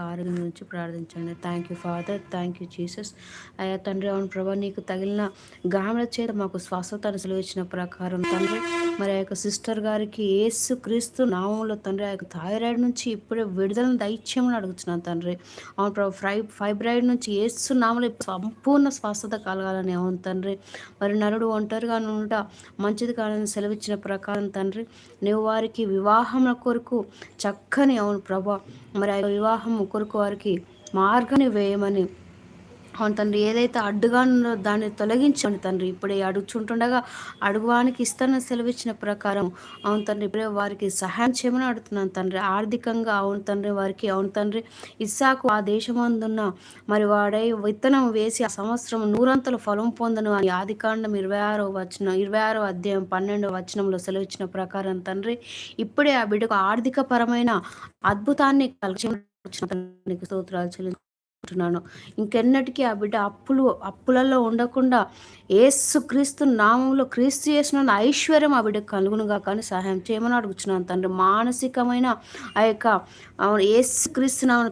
ఆరోగ్యం నుంచి ప్రార్థించండి. Thank you father. Thank you Jesus. అయ్యా తండ్రి, అవును ప్రభా, నీకు తగిలిన గాముల చేత మాకు స్వస్థతను సెలవిచ్చిన ప్రకారం తండ్రి, మరి ఆ యొక్క సిస్టర్ గారికి యేసు క్రీస్తు నామంలో తండ్రి, ఆ యొక్క థైరాయిడ్ నుంచి ఇప్పుడే విడుదలను దయచేయమని అడుగుతున్నాను తండ్రి. అవును ప్రభా, ఫైబ్రాయిడ్ నుంచి యేసు నామంలో సంపూర్ణ స్వస్థత కలగాలని, అవును తండ్రి. మరి నరుడు ఒంటరిగా నుండ మంచిది కాదని సెలవిచ్చిన ప్రకారం తండ్రి, నువ్వు వారికి వివాహముల కొరకు చక్కని, అవును ప్రభా, మరి ఆ వివాహం కొరకు వారికి మార్గాన్ని వేయమని, అవును తండ్రి, ఏదైతే అడ్డుగా ఉన్నదో దాన్ని తొలగించండి తండ్రి. ఇప్పుడే అడుగుచుంటుండగా అడుగువానికి ఇస్తానని సెలవిచ్చిన ప్రకారం, అవును తండ్రి, ఇప్పుడే వారికి సహాయం చేయమని అడుగుతున్నాను తండ్రి. ఆర్థికంగా, అవును తండ్రి, వారికి, అవును తండ్రి, ఇస్సాకు ఆ దేశమందున్న మరి వాడై విత్తనం వేసి ఆ సంవత్సరం నూరంతల ఫలం పొందను అని ఆదికాండం 26వ అధ్యాయం 12వ వచనంలో సెలవిచ్చిన ప్రకారం తండ్రి, ఇప్పుడే ఆ బిడ్డకు ఆర్థిక పరమైన అద్భుతాన్ని కలిగి స్తోత్రాలు చెల్లించుకుంటున్నాను. ఇంకెన్నటికీ ఆ బిడ్డ అప్పులలో ఉండకుండా యేసుక్రీస్తు నామంలో, క్రీస్తు యేసునందు ఐశ్వర్యం ఆ బిడ్డకు కలుగునుగా కానీ సహాయం చేయమని అడుగుతున్నాను తండ్రి. మానసికమైన ఆ యొక్క యేసుక్రీస్తు నామమున